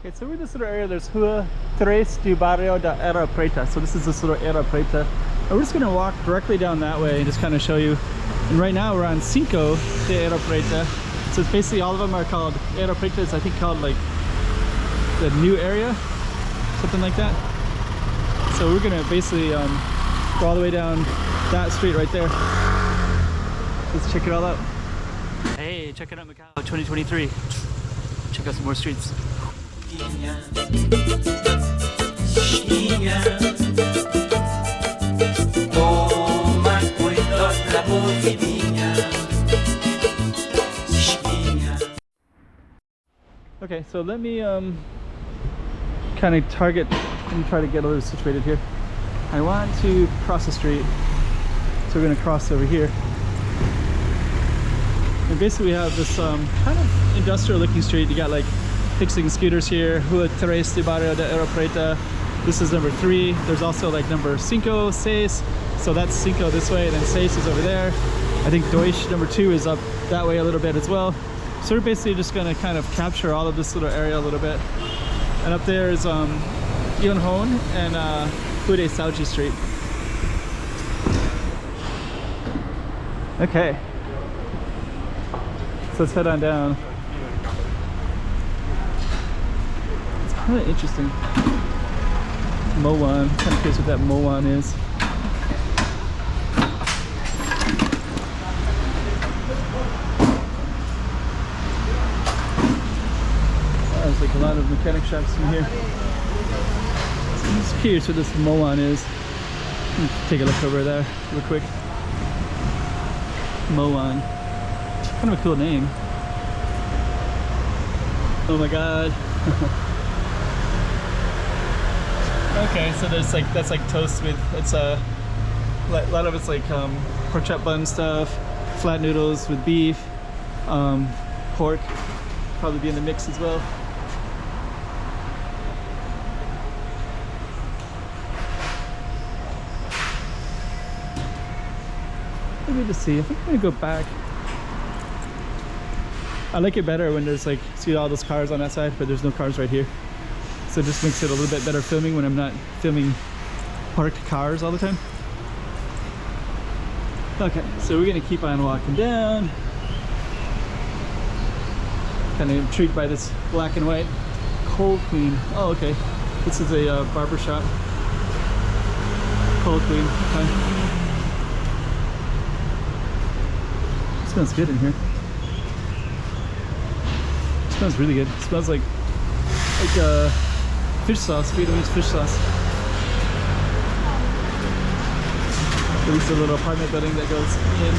Okay, so we're in this little area. There's Rua 3 do Bairro da Areia Preta. So this is this little Areia Preta. And we're just gonna walk directly down that way and just kind of show you. And right now we're on 5 de Areia Preta. So it's basically all of them are called Areia Preta. It's I think called like the new area, something like that. So we're gonna basically go all the way down that street right there. Let's check it all out. Hey, check it out, Macau 2023. Check out some more streets. Okay, so let me kind of target and try to get a little situated here. I want to cross the street, so we're going to cross over here. And basically we have this kind of industrial looking street. You got like fixing scooters here, Rua 3 de Bairro da Areia Preta. This is number 3. There's also like number 5, 6. So that's 5 this way, and then 6 is over there. I think Deutsch number 2 is up that way a little bit as well. So we're basically just gonna kind of capture all of this little area a little bit. And up there is Yonhon and Pude Sauji Street. Okay. So let's head on down. It's kind of interesting. Moan. Kind of curious what that Moan is. There's like a lot of mechanic shops in here. So I'm just curious what this Moan is. Let's take a look over there real quick. Moan. Kind of a cool name. Oh my god. Okay, so there's like, that's like toast with, it's a lot of it's like pork chop bun stuff, flat noodles with beef, pork, probably be in the mix as well. Let me just see, I think I'm gonna go back. I like it better when there's like, see all those cars on that side, but there's no cars right here. So it just makes it a little bit better filming when I'm not filming parked cars all the time. Okay, so we're gonna keep on walking down. Kind of intrigued by this black and white Cold Queen. Oh, okay. This is a barber shop. Cold Queen. Okay. It smells good in here. It smells really good. It smells like fish sauce, Vietnamese fish sauce. At least a little apartment building that goes in.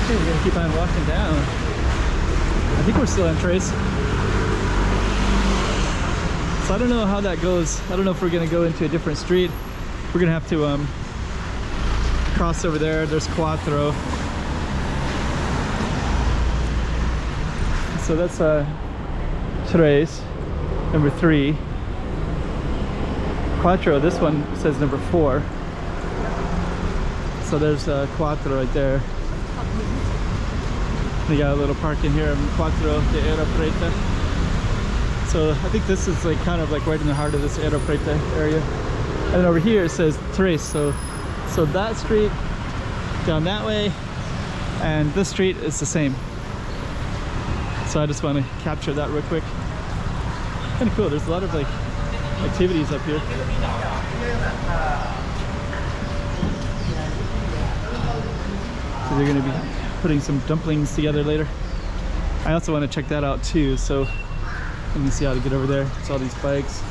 Okay, we're gonna keep on walking down. I think we're still on Trace. So I don't know how that goes. I don't know if we're gonna go into a different street. We're gonna have to cross over there. There's Quattro. So that's Tres, number 3. Quattro, this one says number 4. So there's Quattro right there. We got a little park in here, Quattro de Areia Preta. So I think this is like kind of like right in the heart of this Areia Preta area. And then over here it says Tres. So that street down that way, and this street is the same. So I just want to capture that real quick. Kind of cool. There's a lot of like activities up here. So they're going to be putting some dumplings together later. I also want to check that out too. So let me see how to get over there. It's all these bikes.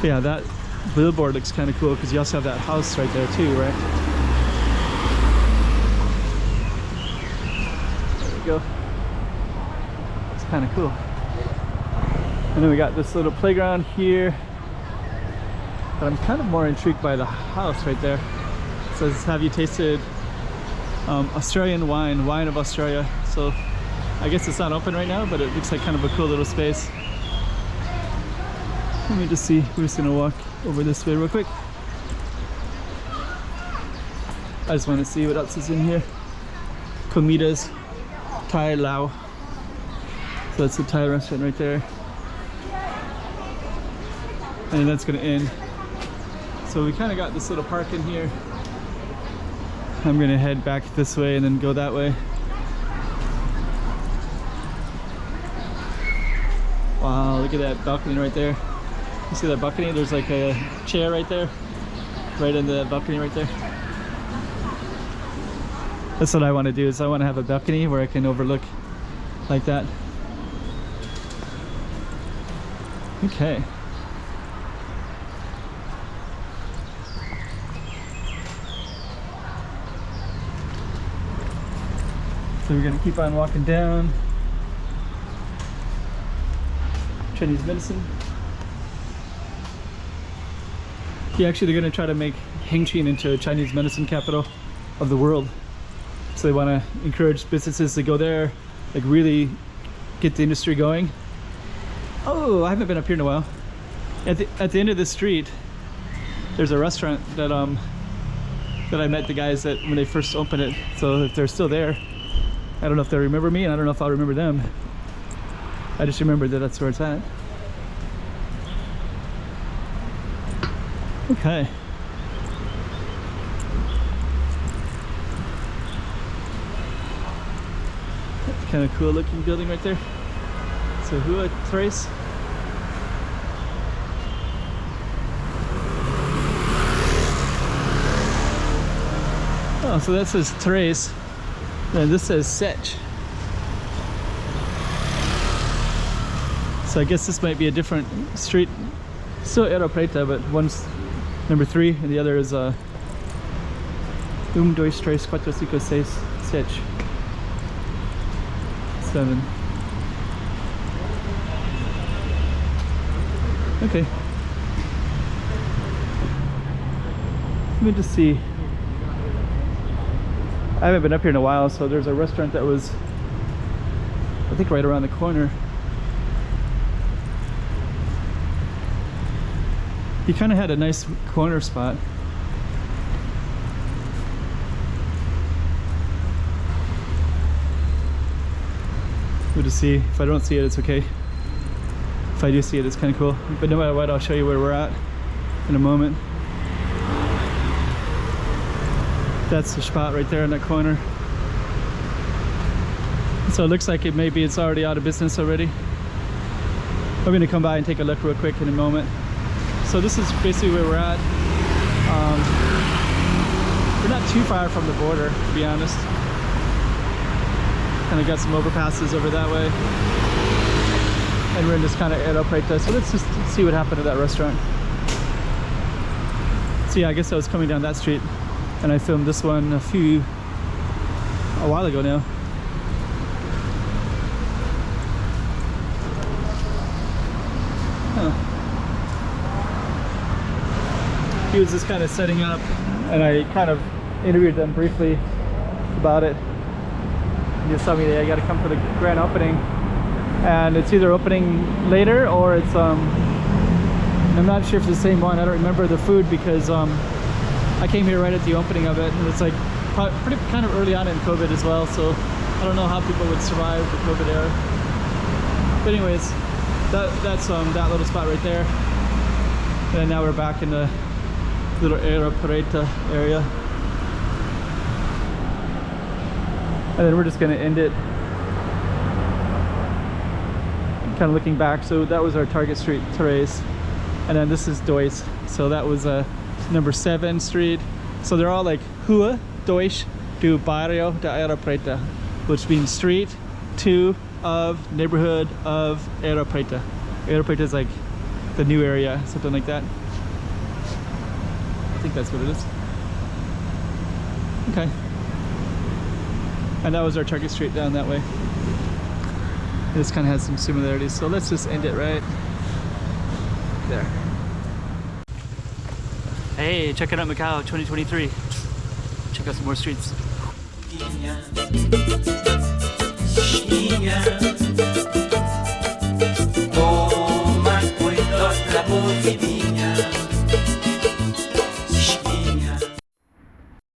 Yeah, that billboard looks kind of cool because you also have that house right there too, right? Go. It's kind of cool. And then we got this little playground here, but I'm kind of more intrigued by the house right there. It says, have you tasted Australian wine of Australia? So I guess it's not open right now, but it looks like kind of a cool little space. Let me just see. We're just gonna walk over this way real quick. I just want to see what else is in here. Comidas Thai Lao. So that's the Thai restaurant right there. And that's gonna end. So we kind of got this little park in here. I'm gonna head back this way and then go that way. Wow, look at that balcony right there. You see that balcony? There's like a chair right there. Right in the balcony right there. That's what I want to do, is I want to have a balcony where I can overlook like that. Okay. So we're gonna keep on walking down. Chinese medicine. Yeah, actually they're gonna try to make Hengqin into a Chinese medicine capital of the world. So they want to encourage businesses to go there, like really get the industry going. Oh, I haven't been up here in a while. At the end of this street, there's a restaurant that I met the guys that when they first opened it. So if they're still there, I don't know if they remember me, and I don't know if I'll remember them. I just remember that that's where it's at. Okay. Kind of cool looking building right there. So Hua Trace. Oh, so that says Trace, and this says Sech. So I guess this might be a different street. Still Areia Preta, but one's number 3 and the other is 1, 2, 3, 4, 5, 6, 7. 7. Okay. Let me just see. I haven't been up here in a while, so there's a restaurant that was, I think, right around the corner. He kind of had a nice corner spot. Good to see. If I don't see it, it's okay. If I do see it, it's kind of cool. But no matter what, I'll show you where we're at in a moment. That's the spot right there in that corner. So it looks like it's already out of business already. I'm going to come by and take a look real quick in a moment. So this is basically where we're at. We're not too far from the border, to be honest. Kind of got some overpasses over that way. And we're in this kind of Areia Preta. So let's just see what happened to that restaurant. So yeah, I guess I was coming down that street and I filmed this one a while ago now. Huh. He was just kind of setting up and I kind of interviewed them briefly about it. He just told me that I got to come for the grand opening, and it's either opening later or it's I'm not sure if it's the same one. I don't remember the food because I came here right at the opening of it, and it's like pretty kind of early on in COVID as well, so I don't know how people would survive the COVID era. But anyways, that's that little spot right there, and now we're back in the little Areia Preta area. And then we're just going to end it kind of looking back. So that was our target street, Therese. And then this is Dois. So that was number 7 street. So they're all like Rua Dois do Bairro da Areia Preta, which means street 2 of neighborhood of Areia Preta. Areia Preta is like the new area, something like that. I think that's what it is. Okay. And that was our target street down that way. This kind of has some similarities, so let's just end it right there. Hey, check it out, Macau 2023. Check out some more streets.